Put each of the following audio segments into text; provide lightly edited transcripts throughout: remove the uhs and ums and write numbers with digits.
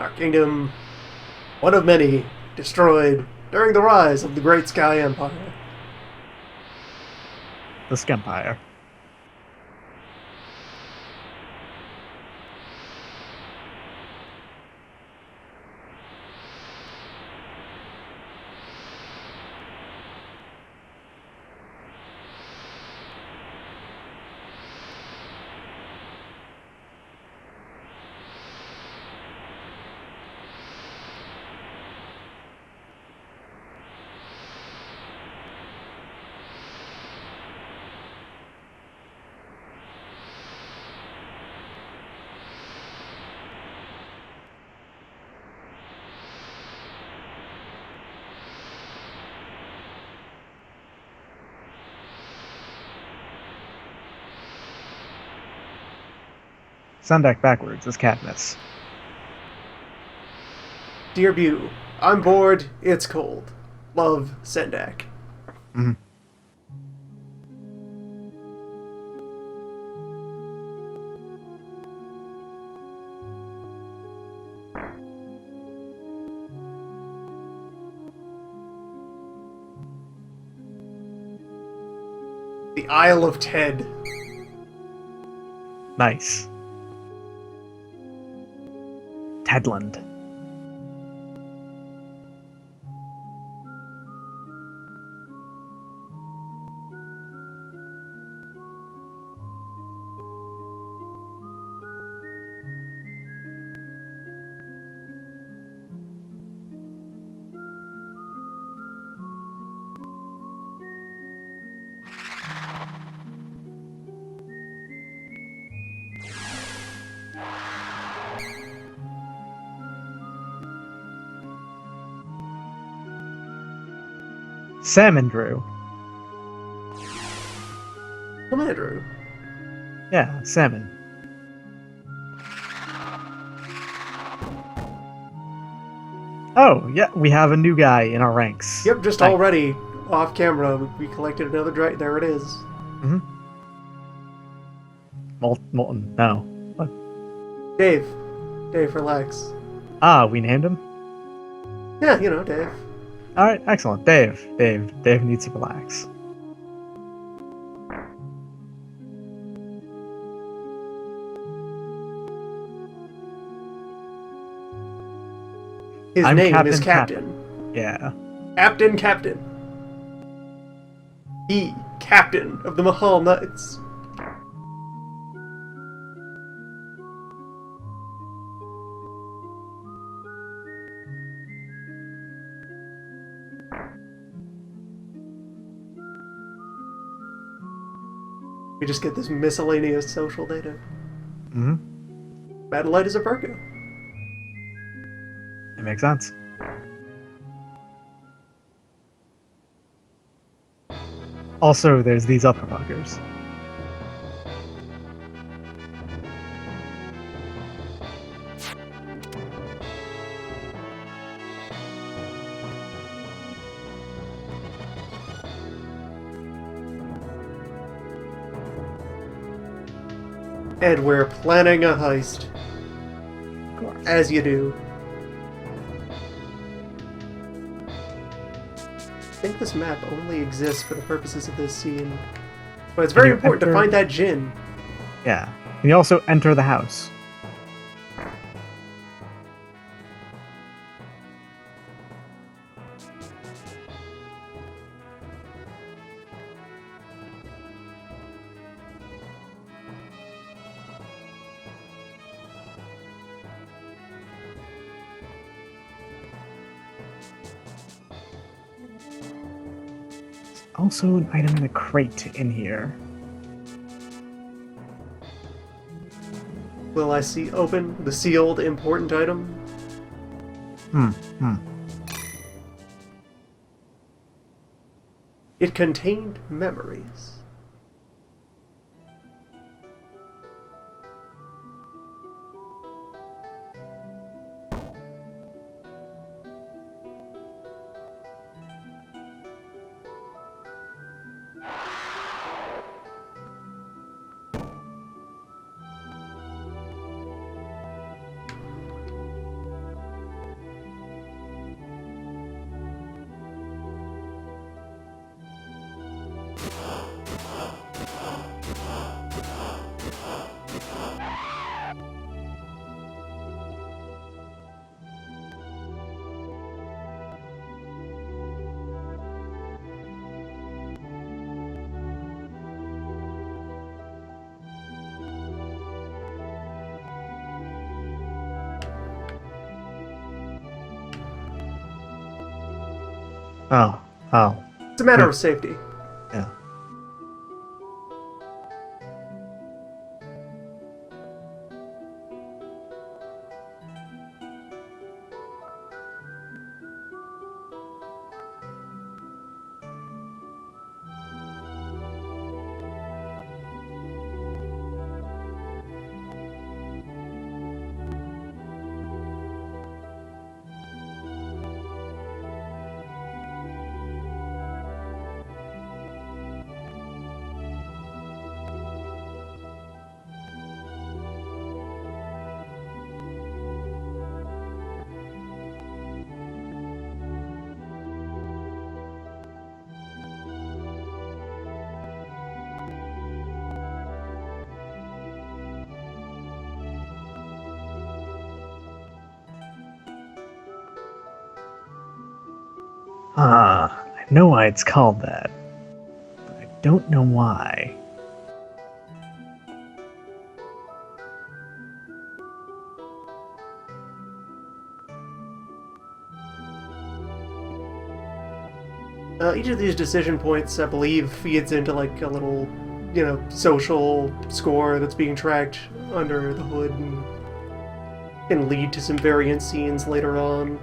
Our kingdom, one of many, destroyed during the rise of the Great Sky Empire. The Skempire. Sundeck backwards is Cadmus. Dear Bew, I'm bored, it's cold. Love, Sendak. Mhm. The Isle of Ted. Nice. Tedland. Salmon Drew. Commander. Yeah, salmon. Oh, yeah, we have a new guy in our ranks. Yep, just Nice. already, off camera, we collected another dragon. There it is. Mm-hmm. Molten. No. What? Dave. Dave, relax. Ah, we named him? Yeah, you know, Dave. Alright, excellent. Dave needs to relax. His I'm name Captain is Captain. Yeah. Captain. He, Captain of the Mahal Knights. We just get this miscellaneous social data. Mm-hmm. Battlelight is a Virgo. It makes sense. Also, there's these upper buggers. And we're planning a heist. Of course. As you do. I think this map only exists for the purposes of this scene. But it's very you important to enter- find that Jin. Yeah. Can you also enter the house? Also an item in a crate in here. Will I see open the sealed important item? Hmm. It contained memories. Oh. Oh. It's a matter Hmm. of safety. Yeah. I know why it's called that, but I don't know why. Each of these decision points, I believe, feeds into like a little, social score that's being tracked under the hood and can lead to some variant scenes later on.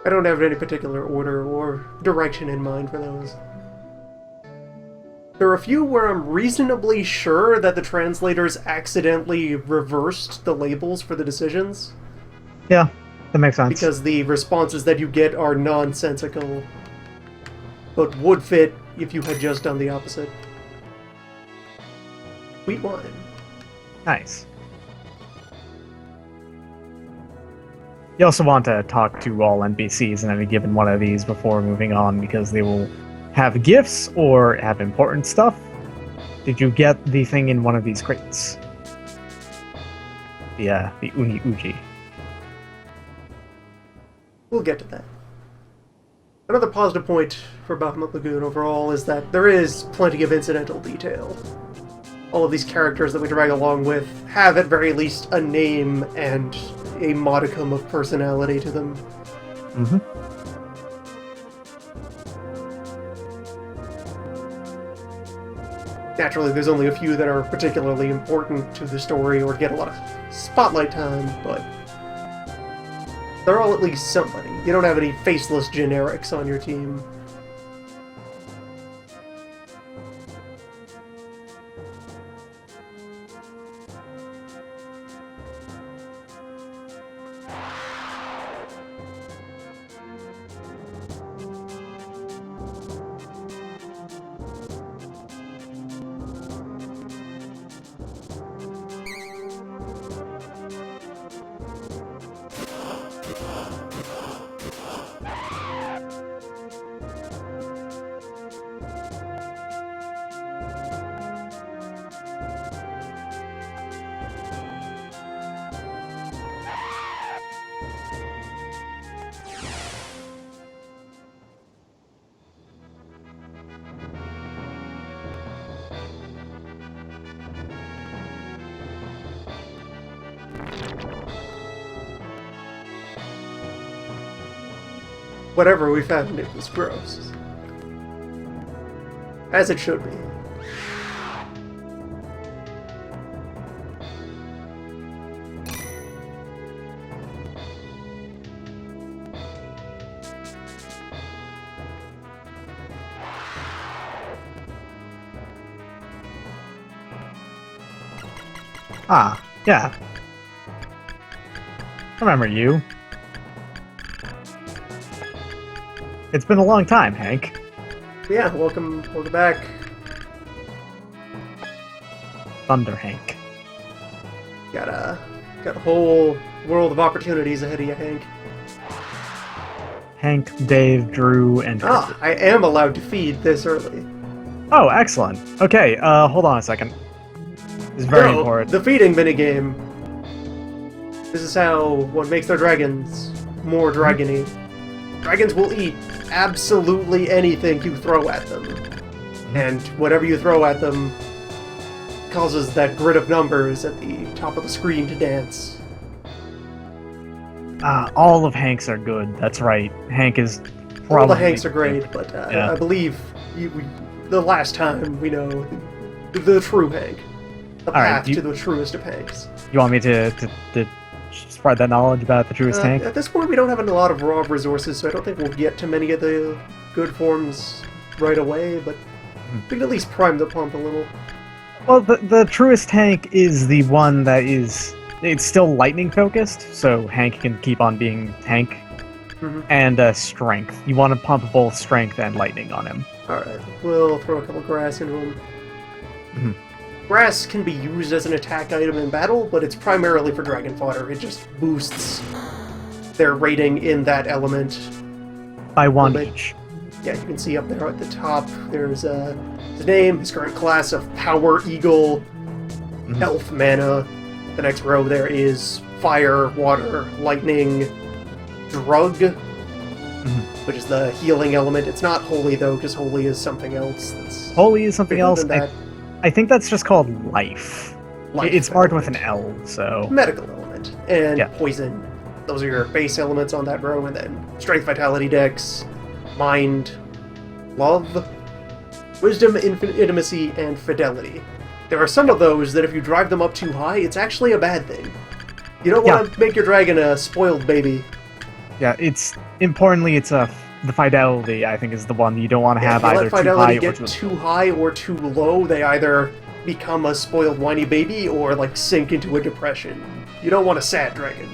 I don't have any particular order or direction in mind for those. There are a few where I'm reasonably sure that the translators accidentally reversed the labels for the decisions, Yeah, that makes sense. because the responses that you get are nonsensical, but would fit if you had just done the opposite. Sweet wine. Nice. You also want to talk to all NPCs in any given one of these before moving on, because they will have gifts or have important stuff. Did you get the thing in one of these crates? The Uni Uji. We'll get to that. Another positive point for Bahamut Lagoon overall is that there is plenty of incidental detail. All of these characters that we drag along with have at very least a name and a modicum of personality to them. Mm-hmm. Naturally, there's only a few that are particularly important to the story or get a lot of spotlight time, but they're all at least somebody. You don't have any faceless generics on your team. Whatever we found, it was gross. As it should be. Ah, yeah. I remember you. It's been a long time, Hank. Yeah, welcome back. Thunder Hank. Got a whole world of opportunities ahead of you, Hank. Hank, Dave, Drew, and Ah, I am allowed to feed this early. Oh, excellent. Okay, hold on a second. is very No, important. the feeding minigame. This is how one makes their dragons more dragony. Dragons will eat absolutely anything you throw at them. And whatever you throw at them causes that grid of numbers at the top of the screen to dance. All of Hanks are good. That's right. Hank is probably... All the Hanks are great, but Yeah. I believe the last time we know the true Hank. The All right, path to the truest of Hanks. You want me to spread that knowledge about the truest Hank? At this point, we don't have a lot of raw resources, so I don't think we'll get to many of the good forms right away, but we can at least prime the pump a little. Well, the truest Hank is the one that is... It's still lightning focused, so Hank can keep on being Hank. And strength. You want to pump both strength and lightning on him. Alright, we'll throw a couple grass into him. Grass can be used as an attack item in battle, but it's primarily for dragon fodder. It just boosts their rating in that element. By one each. Yeah, you can see up there at the top, there's his name, his current class of Power Eagle, Elf Mana. The next row there is Fire, Water, Lightning, Drug, which is the healing element. It's not Holy, though, because Holy is something else. Holy is something else? That. I think that's just called Life. It's marked with an L, so... Medical element. And Poison. Those are your base elements on that row, and then Strength, Vitality, Dex, Mind, Love, Wisdom, Intimacy, and Fidelity. There are some of those that if you drive them up too high, it's actually a bad thing. You don't want to make your dragon a spoiled baby. Yeah, importantly, it's the fidelity, I think, is the one you don't want to have either too high or too low. If you let fidelity get too high or too low, they either become a spoiled whiny baby or, like, sink into a depression. You don't want a sad dragon.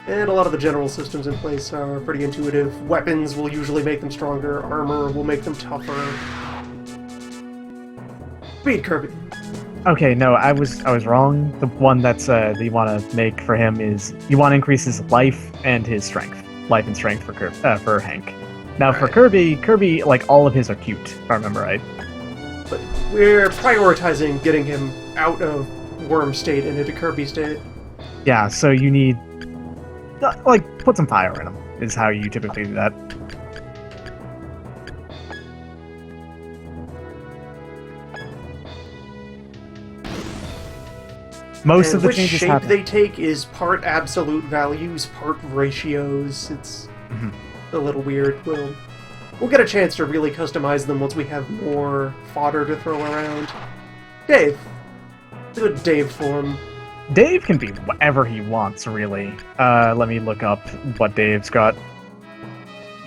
And a lot of the general systems in place are pretty intuitive. Weapons will usually make them stronger, armor will make them tougher. Speed Kirby. Okay, no, I was wrong. The one that's that you want to make for him is you want to increase his life and his strength. Life and strength for Hank. Now for Kirby, like all of his are cute, if I remember right. But we're prioritizing getting him out of worm state and into Kirby state. Yeah, so you need like put some fire in him is how you typically do that. Most of the changes happen. Which shape they take is part absolute values, part ratios. It's a little weird. We'll get a chance to really customize them once we have more fodder to throw around. Dave. Good Dave form. Dave can be whatever he wants, really. Let me look up what Dave's got.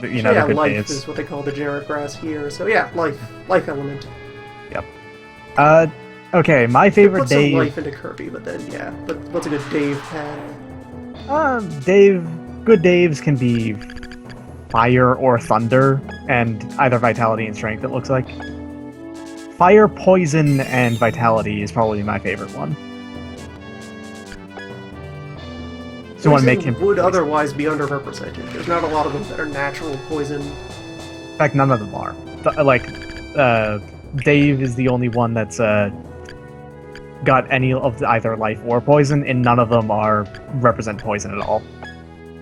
The good life Daves. is what they call the generic grass here. So yeah, life element. Yep. Okay, my favorite put Dave. Some life into Kirby, but then but what's a good Dave pad? Good Daves can be fire or thunder, and either vitality and strength. It looks like fire, poison, and vitality is probably my favorite one. So want to make him would otherwise be underrepresented. There's not a lot of them that are natural poison. In fact, none of them are. Dave is the only one that's got any of either life or poison, and none of them represent poison at all.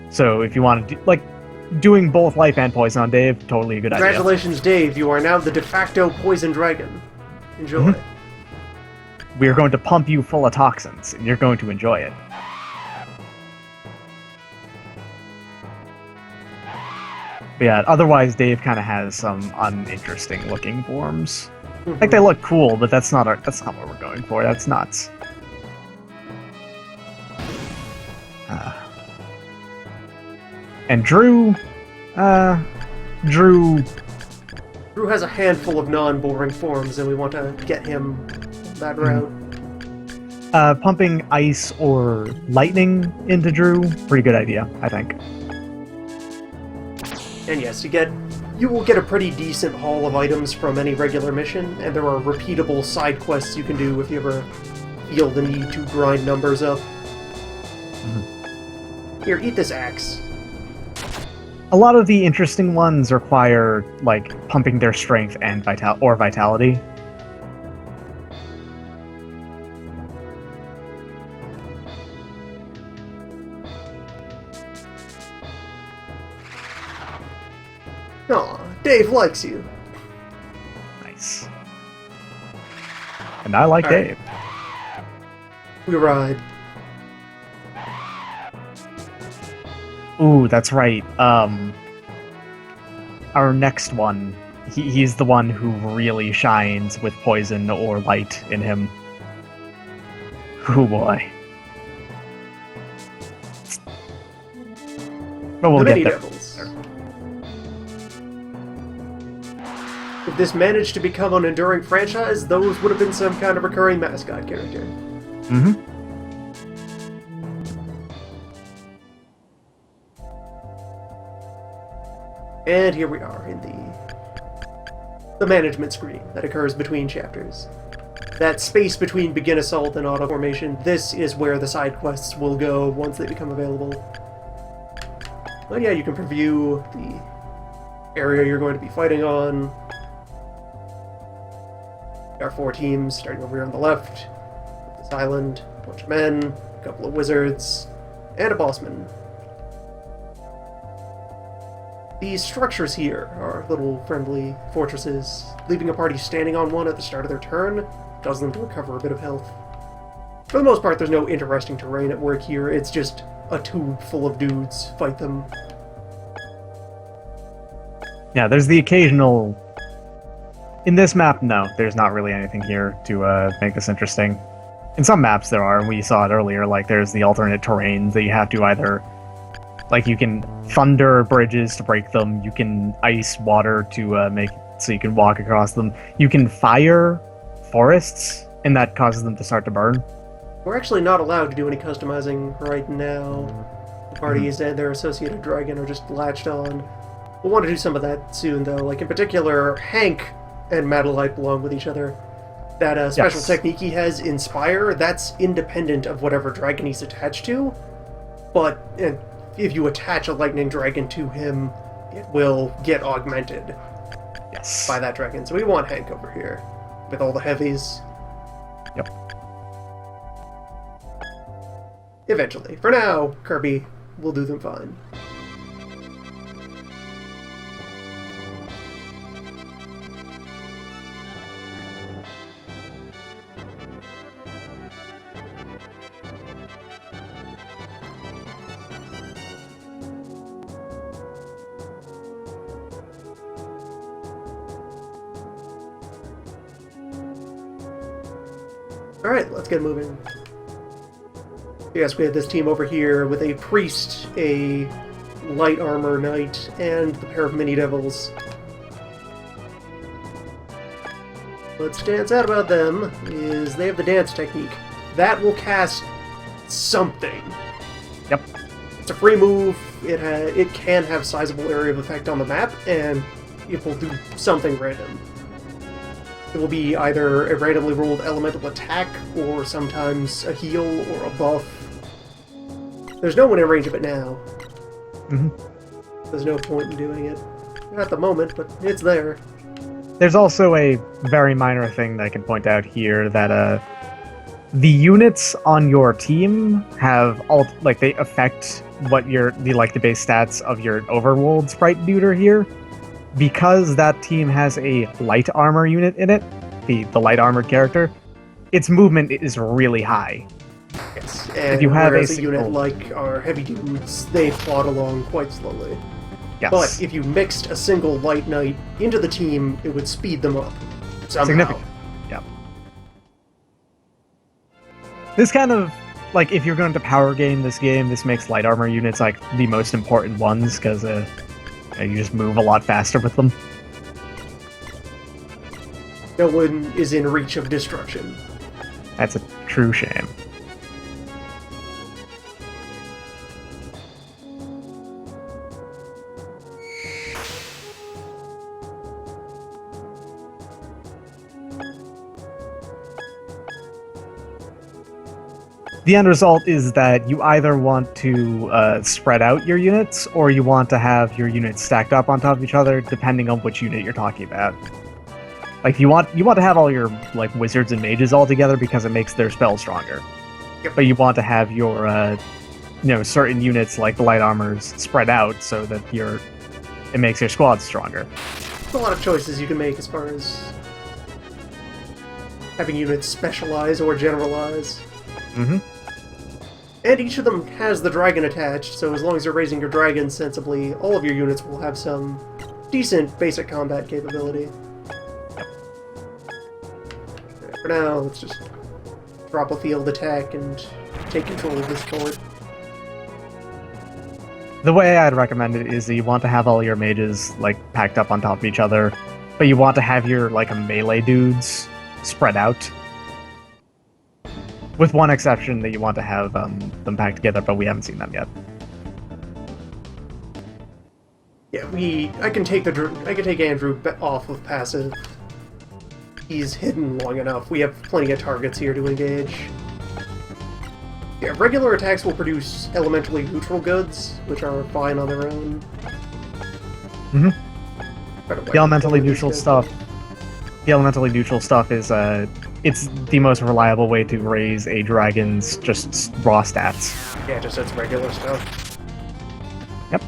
So if you want to do, doing both life and poison on Dave, totally a good idea. Congratulations, Dave! You are now the de facto poison dragon. Enjoy. We are going to pump you full of toxins, and you're going to enjoy it. But yeah, otherwise Dave kind of has some uninteresting looking forms. Like they look cool, but that's not what we're going for. That's nuts. And Drew has a handful of non-boring forms, and we want to get him that route. Pumping ice or lightning into Drew, pretty good idea, I think. And yes, you will get a pretty decent haul of items from any regular mission, and there are repeatable side quests you can do if you ever feel the need to grind numbers up. Here, eat this axe. A lot of the interesting ones require like pumping their strength and vitality. Aw, Dave likes you. Nice. And I like All right. Dave. We ride. Ooh, that's right. Our next one, he's the one who really shines with poison or light in him. Oh boy. But we'll The get Mini there. Devils. If this managed to become an enduring franchise, those would have been some kind of recurring mascot character. Mm-hmm. And here we are in the management screen that occurs between chapters. That space between Begin Assault and Auto Formation, this is where the side quests will go once they become available. But yeah, you can preview the area you're going to be fighting on. There are 4 teams, starting over here on the left. This island, a bunch of men, a couple of wizards, and a bossman. These structures here are little friendly fortresses. Leaving a party standing on one at the start of their turn causes them to recover a bit of health. For the most part, there's no interesting terrain at work here. It's just a tube full of dudes. Fight them. Yeah, there's the occasional... In this map, no, there's not really anything here to make this interesting. In some maps there are, and we saw it earlier, like there's the alternate terrains that you have to either... Like, you can thunder bridges to break them, you can ice water to make so you can walk across them, you can fire forests, and that causes them to start to burn. We're actually not allowed to do any customizing right now. The parties and their associated dragon are just latched on. We'll want to do some of that soon, though. Like, in particular, Hank and Madelight belong with each other. That special technique he has, Inspire, that's independent of whatever dragon he's attached to. But if you attach a lightning dragon to him, it will get augmented by that dragon. So we want Hank over here with all the heavies. Yep. Eventually. For now, Kirby will do them fine. Alright, let's get moving. Yes, we have this team over here with a priest, a light armor knight, and the pair of mini devils. What stands out about them is they have the dance technique. That will cast something. Yep. It's a free move, it can have sizable area of effect on the map, and it will do something random. It will be either a randomly rolled elemental attack, or sometimes a heal or a buff. There's no one in range of it now. Mm-hmm. There's no point in doing it. Not at the moment, but it's there. There's also a very minor thing that I can point out here, that the units on your team have they affect what the base stats of your overworld sprite neuter here. Because that team has a light armor unit in it, the light armored character, its movement is really high. Yes, and if you have whereas a unit like our heavy dudes, they plod along quite slowly. Yes. But if you mixed a single light knight into the team, it would speed them up. Somehow. Significant. Yep. This kind of, like, if you're going to power game this game, this makes light armor units, like, the most important ones, because you just move a lot faster with them. No one is in reach of destruction. That's a true shame. The end result is that you either want to spread out your units, or you want to have your units stacked up on top of each other, depending on which unit you're talking about. Like you want to have all your like wizards and mages all together because it makes their spells stronger. Yep. But you want to have your certain units like the light armors spread out so that it makes your squad stronger. There's a lot of choices you can make as far as having units specialize or generalize. Mm-hmm. And each of them has the dragon attached, so as long as you're raising your dragon sensibly, all of your units will have some decent basic combat capability. For now, let's just drop a field attack and take control of this fort. The way I'd recommend it is that you want to have all your mages like packed up on top of each other, but you want to have your like melee dudes spread out. With one exception, that you want to have them packed together, but we haven't seen them yet. Yeah, I can take Andrew off of passive. He's hidden long enough. We have plenty of targets here to engage. Yeah, regular attacks will produce elementally neutral goods, which are fine on their own. Mm-hmm. The elementally neutral stuff. The elementally neutral stuff is it's the most reliable way to raise a dragon's just raw stats. Yeah, just its regular stuff. Yep.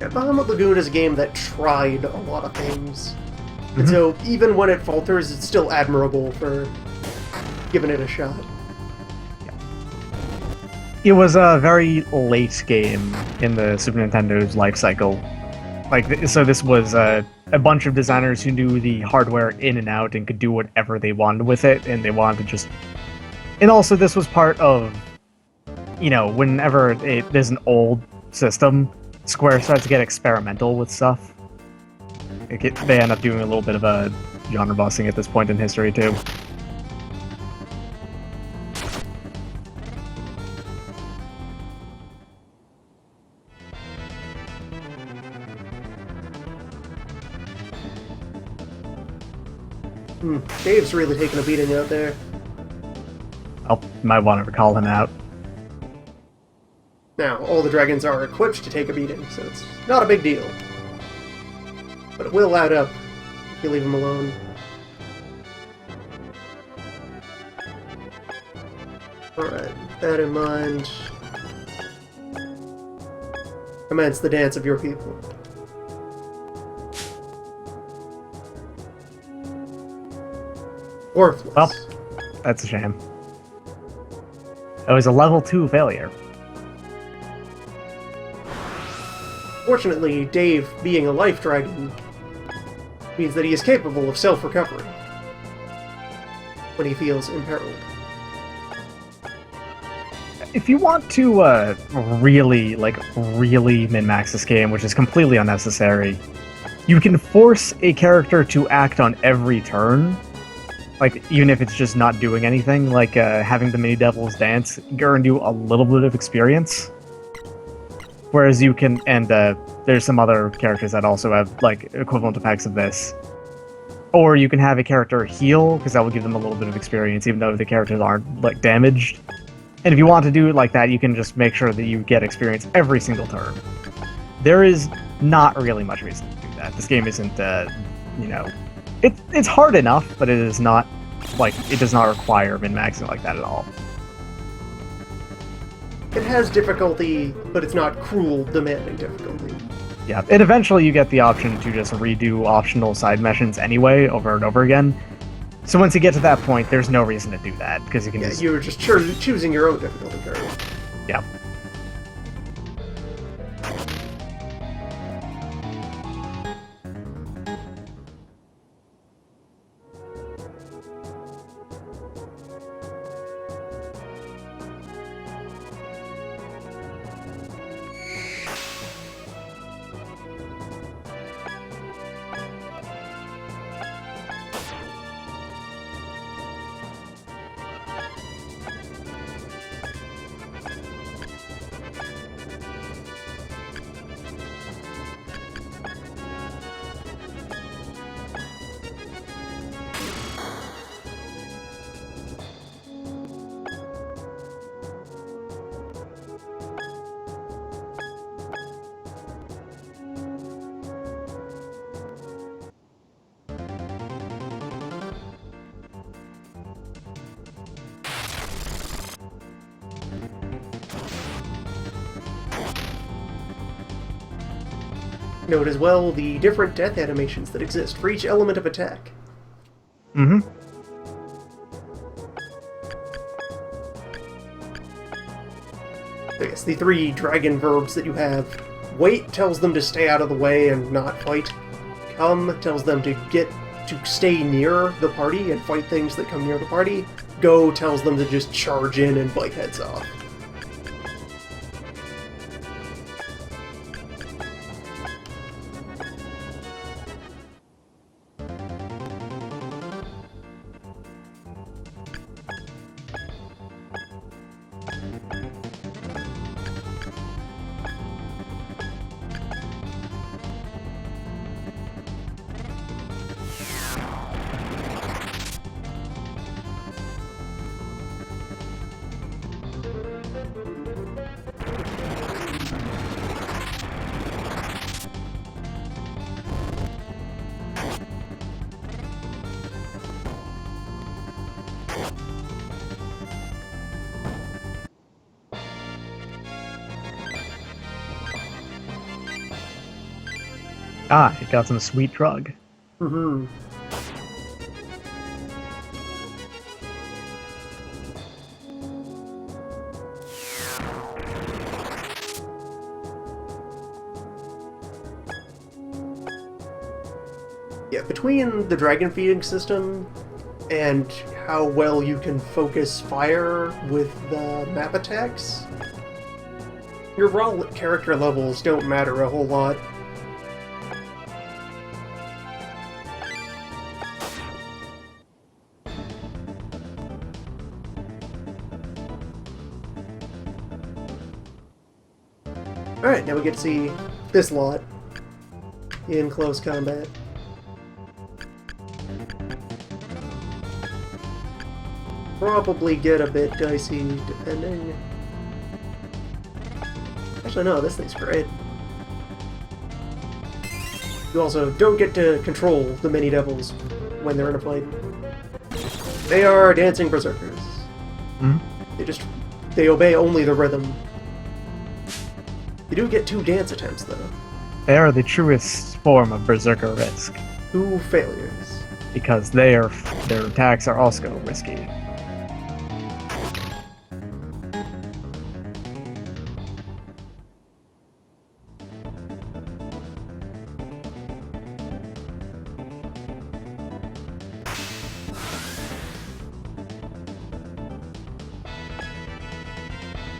Yeah, Bahamut Lagoon is a game that tried a lot of things. And so, even when it falters, it's still admirable for giving it a shot. It was a very late game in the Super Nintendo's life cycle. So this was a bunch of designers who knew the hardware in and out and could do whatever they wanted with it, and they wanted to just... And also, this was part of, whenever there's an old system, Square starts to get experimental with stuff. They end up doing a little bit of a genre busting at this point in history, too. Dave's really taking a beating out there. I might want to call him out. Now, all the dragons are equipped to take a beating, so it's not a big deal. But it will add up if you leave him alone. Alright, with that in mind, commence the dance of your people. Worthless. Well, that's a shame. It was a level 2 failure. Fortunately, Dave, being a life dragon, means that he is capable of self-recovery when he feels imperiled. If you want to really min-max this game, which is completely unnecessary, you can force a character to act on every turn. Like, even if it's just not doing anything, like having the Mini Devils dance earned you a little bit of experience. Whereas you can, and there's some other characters that also have, like, equivalent effects of this. Or you can have a character heal, because that will give them a little bit of experience, even though the characters aren't, like, damaged. And if you want to do it like that, you can just make sure that you get experience every single turn. There is not really much reason to do that. This game isn't, it's hard enough, but it is not, like, it does not require min-maxing like that at all. It has difficulty, but it's not cruel, demanding difficulty. Yeah, and eventually you get the option to just redo optional side missions anyway, over and over again. So once you get to that point, there's no reason to do that, because you can just... you're just choosing your own difficulty curve. Yeah. Note as well the different death animations that exist for each element of attack. Mm-hmm. So yes, the 3 dragon verbs that you have. Wait tells them to stay out of the way and not fight. Come tells them to stay near the party and fight things that come near the party. Go tells them to just charge in and bite heads off. Ah, it got some sweet drug. Mm-hmm. Yeah, between the dragon feeding system and how well you can focus fire with the map attacks, your raw character levels don't matter a whole lot. Alright, now we get to see this lot in close combat. Probably get a bit dicey, depending. Actually, no, this thing's great. You also don't get to control the mini devils when they're in a fight. They are dancing berserkers. Mm-hmm. They obey only the rhythm. You do get 2 dance attempts, though. They are the truest form of berserker risk. 2 failures. Because their attacks are also risky.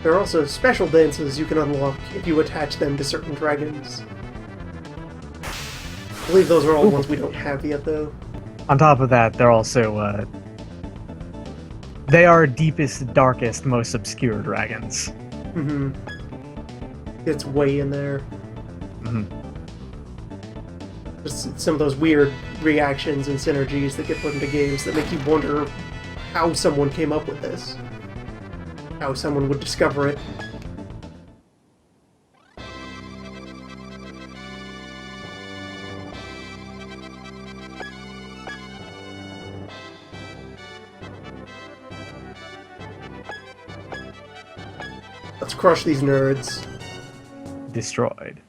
There are also special dances you can unlock if you attach them to certain dragons. I believe those are all the ones we don't have yet, though. On top of that, they're also, they are deepest, darkest, most obscure dragons. Mm-hmm. It's way in there. Mm-hmm. Just some of those weird reactions and synergies that get put into games that make you wonder how someone came up with this. How someone would discover it. Let's crush these nerds. Destroyed.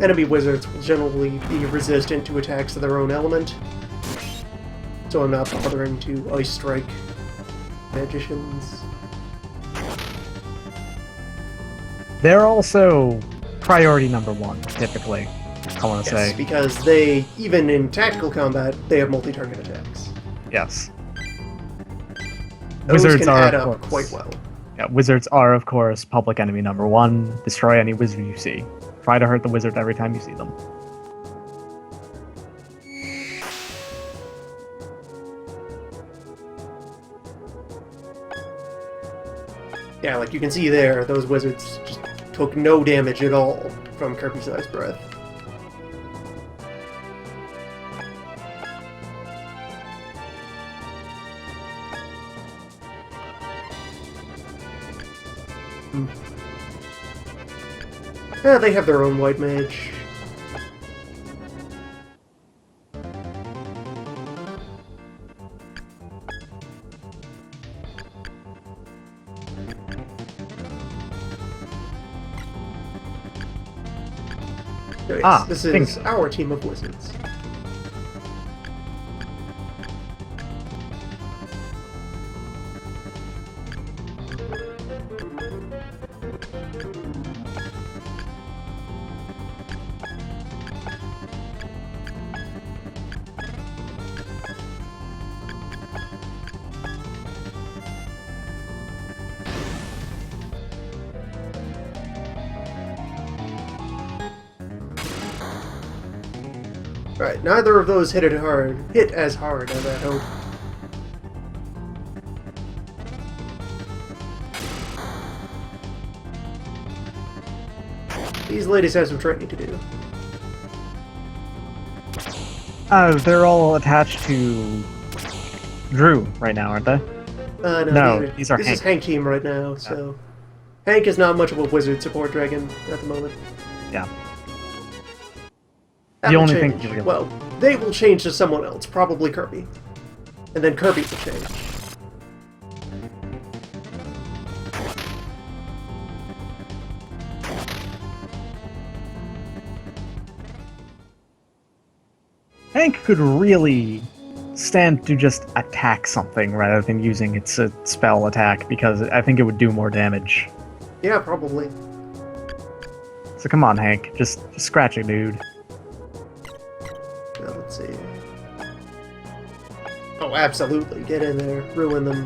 enemy wizards will generally be resistant to attacks of their own element. So I'm not bothering to Ice Strike magicians. They're also priority number 1, typically, I want to Yes, say. because they, even in tactical combat, they have multi-target attacks. Yes. Those Wizards can are, add of up course. quite well. Yeah, wizards are, of course, public enemy number 1. Destroy any wizard you see. Try to hurt the wizard every time you see them. Yeah, like you can see there, those wizards just took no damage at all from Kirby's Ice Breath. Yeah, they have their own white mage. Anyways, this is our team of wizards. Right, neither of those hit as hard as I hoped. These ladies have some training to do. They're all attached to Drew right now, aren't they? No, these are this Hank. is Hank team right now, so... Hank is not much of a wizard support dragon at the moment. Yeah. That The will only change. thing you really... Well, they will change to someone else, probably Kirby. And then Kirby will change. Hank could really stand to just attack something rather than using its spell attack, because I think it would do more damage. Yeah, probably. So come on, Hank. Just scratch it, dude. Now, let's see. Oh, absolutely. Get in there. Ruin them.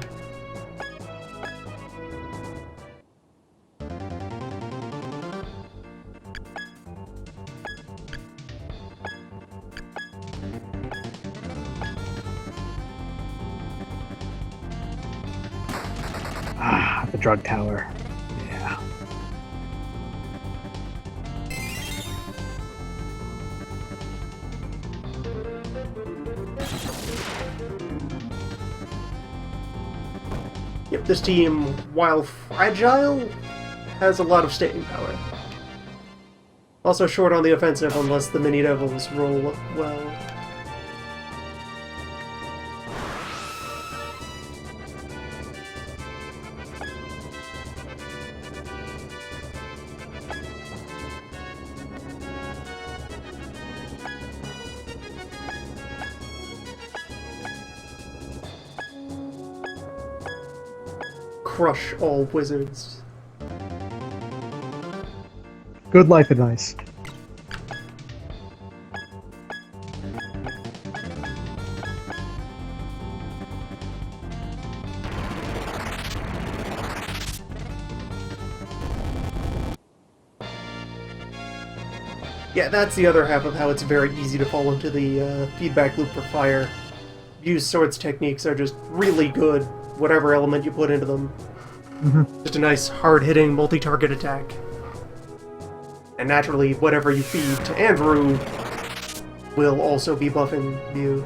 Ah, the drug tower. Yeah. Yep, this team, while fragile, has a lot of staying power. Also short on the offensive unless the mini devils roll well. Crush all wizards. Good life advice. Yeah, that's the other half of how it's very easy to fall into the feedback loop for fire. Use swords techniques are just really good, whatever element you put into them. Just a nice, hard-hitting, multi-target attack. And naturally, whatever you feed to Andrew will also be buffing you.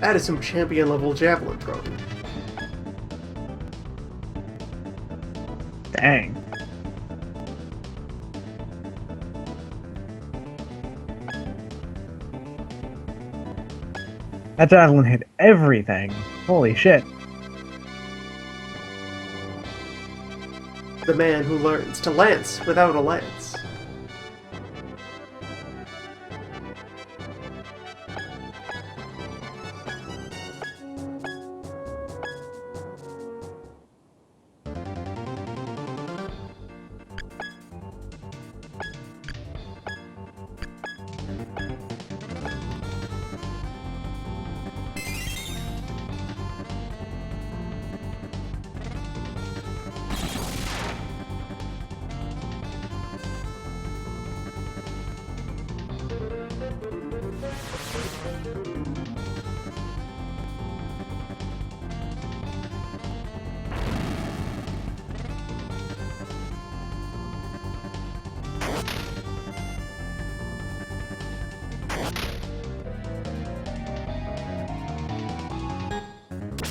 That is some champion level javelin throwing. Dang. That javelin hit everything. Holy shit. The man who learns to lance without a lance.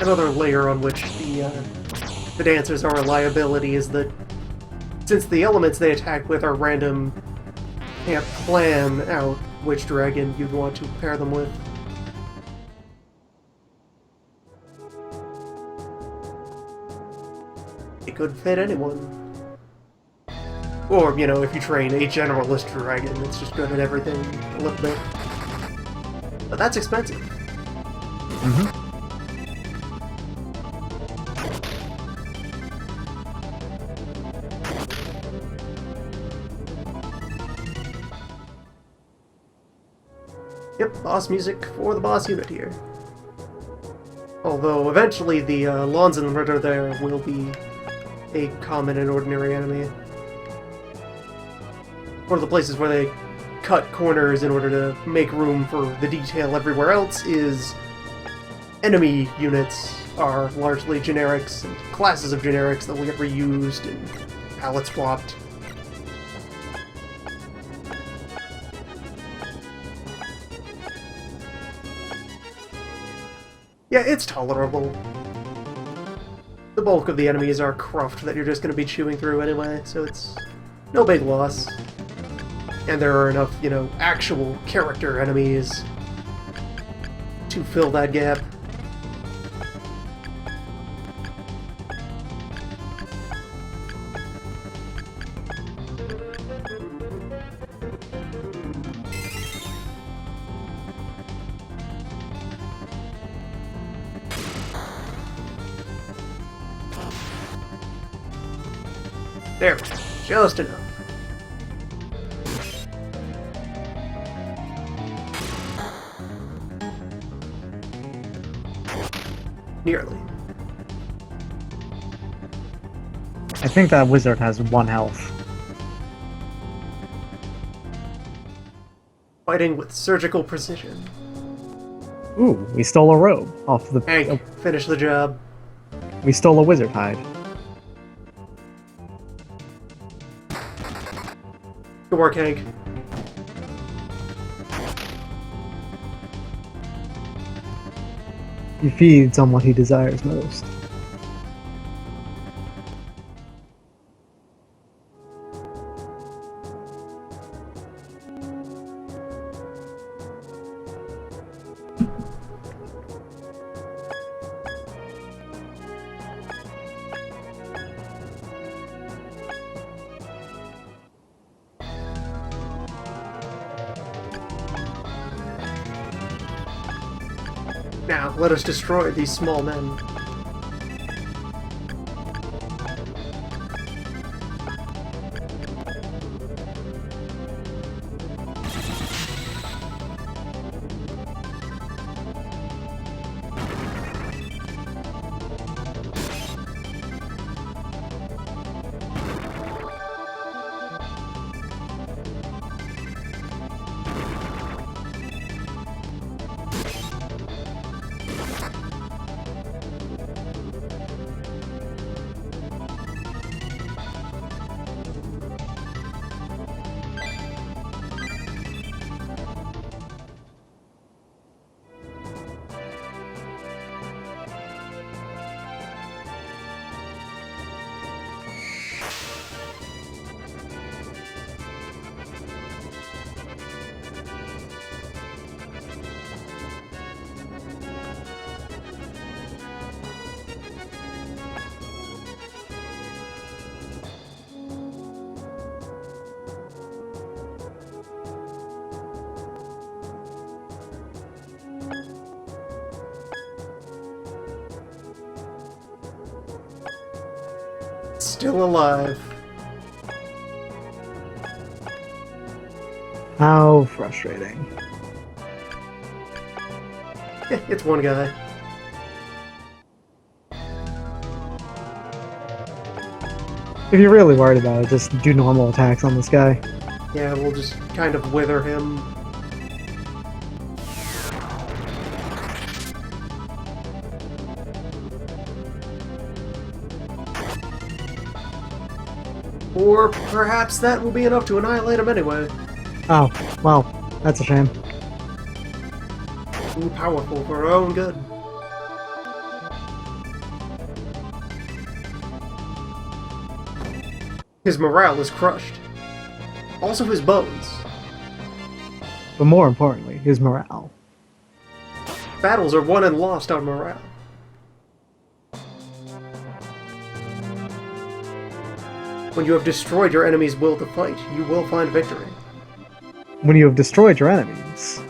Another layer on which the dancers are a liability is that since the elements they attack with are random, you can't plan out which dragon you'd want to pair them with. It could fit anyone. Or, you know, if you train a generalist dragon that's just good at everything a little bit. But that's expensive. Mm-hmm. Yep, boss music for the boss unit here. Although eventually the Lonzen Ritter there will be a common and ordinary enemy. One of the places where they cut corners in order to make room for the detail everywhere else is enemy units are largely generics and classes of generics that will get reused and palette swapped. Yeah, it's tolerable. The bulk of the enemies are cruft that you're just going to be chewing through anyway, so it's no big loss. And there are enough, you know, actual character enemies to fill that gap. There, just enough. Nearly. I think that wizard has 1 health. Fighting with surgical precision. Ooh, we stole a robe off the... Hank, finish the job. We stole a wizard hide. Good work, Hank. He feeds on what he desires most. Now, let us destroy these small men. still alive. How frustrating. It's one guy. If you're really worried about it, just do normal attacks on this guy. Yeah, we'll just kind of wither him. Or perhaps that will be enough to annihilate him anyway. Oh, well, that's a shame. Too powerful for our own good. His morale is crushed. Also his bones. But more importantly, his morale. Battles are won and lost on morale. When you have destroyed your enemy's will to fight, you will find victory. When you have destroyed your enemies,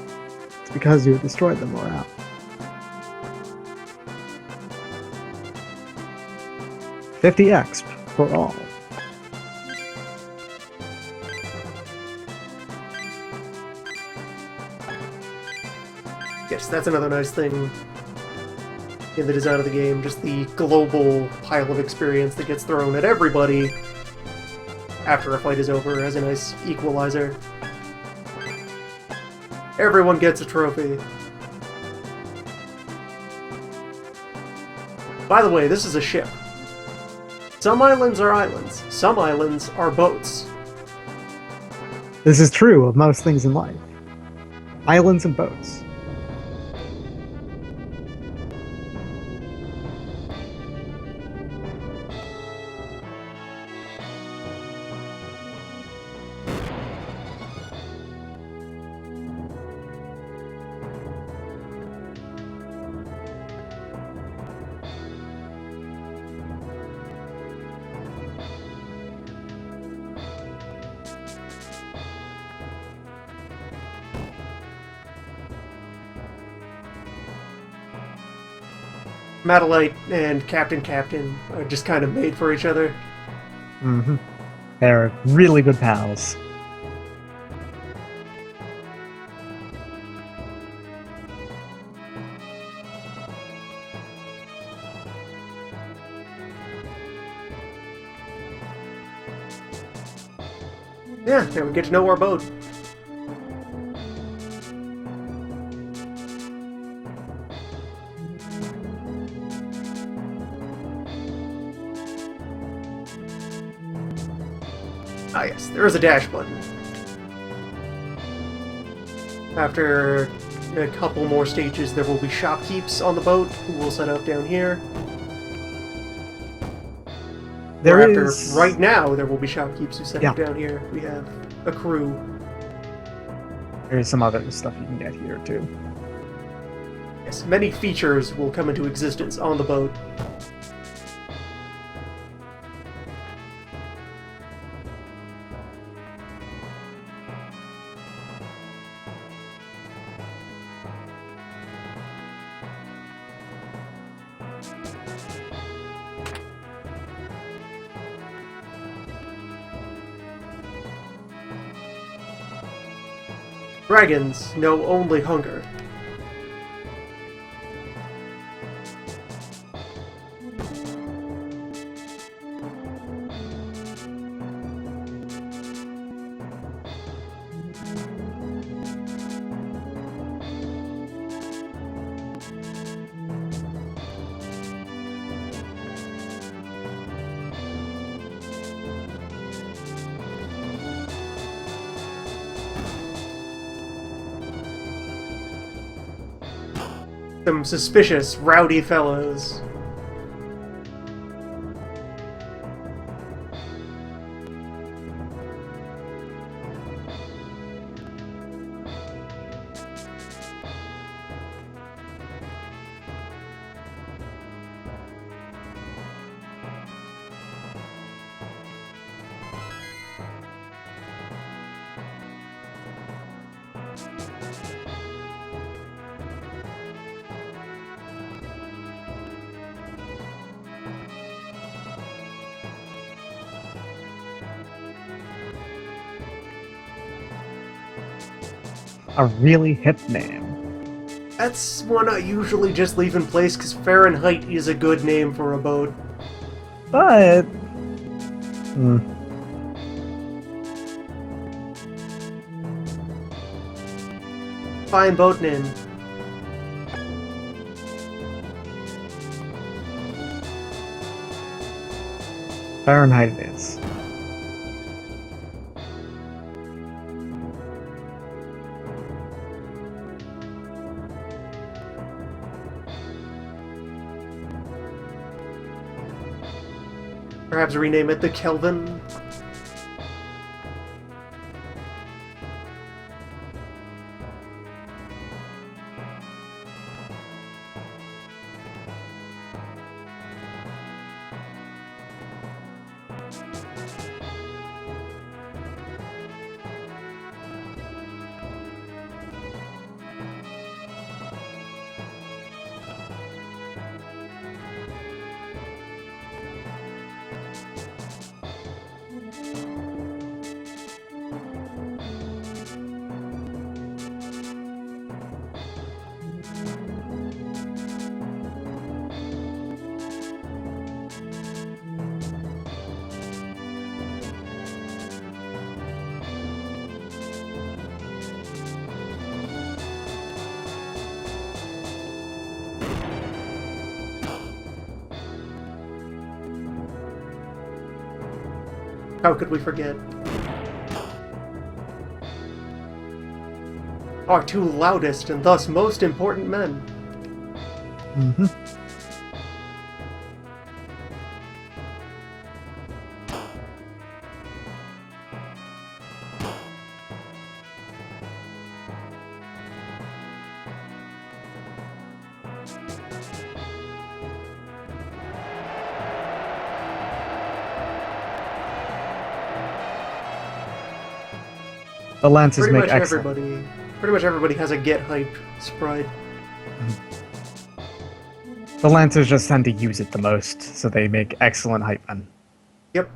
it's because you have destroyed their morale. $50 for all. Yes, that's another nice thing in the design of the game, just the global pile of experience that gets thrown at everybody after a fight is over as a nice equalizer. Everyone gets a trophy. By the way, this is a ship. Some islands are islands. Some islands are boats. This is true of most things in life. Islands and boats. Madalite and Captain are just kind of made for each other. Mm-hmm. They're really good pals. Yeah, and we get to know our boat. Ah yes, there is a dash button. After a couple more stages, there will be shopkeeps on the boat, who will set up down here. Right now, there will be shopkeepers who set up down here. We have a crew. There's some other stuff you can get here, too. Yes, many features will come into existence on the boat. Dragons know only hunger. Some suspicious, rowdy fellows. a really hip name. That's one I usually just leave in place because Fahrenheit is a good name for a boat. But Fine boat name. Fahrenheit it is. Perhaps rename it the Kelvin. How could we forget? Our two loudest and thus most important men. Mm-hmm. The lances Pretty make much excellent. everybody has a get hype sprite. The lancers just tend to use it the most, so they make excellent hype men. Yep.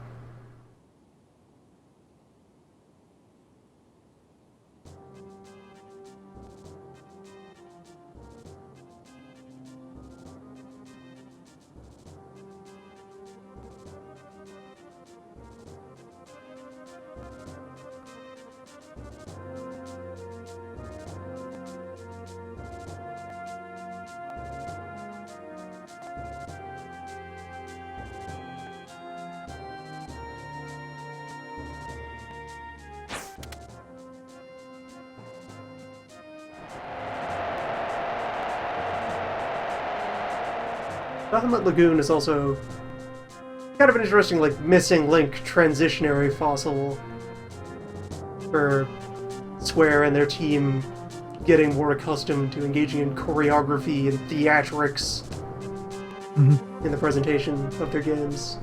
Bahamut Lagoon is also kind of an interesting, like, missing link transitionary fossil for Square and their team getting more accustomed to engaging in choreography and theatrics in the presentation of their games.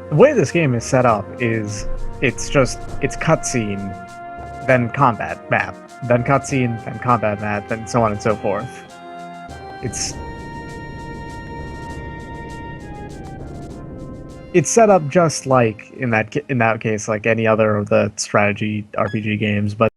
The way this game is set up is it's cutscene, then combat map, then cutscene, then combat map, then so on and so forth. It's set up just like in that case like any other of the strategy RPG games, but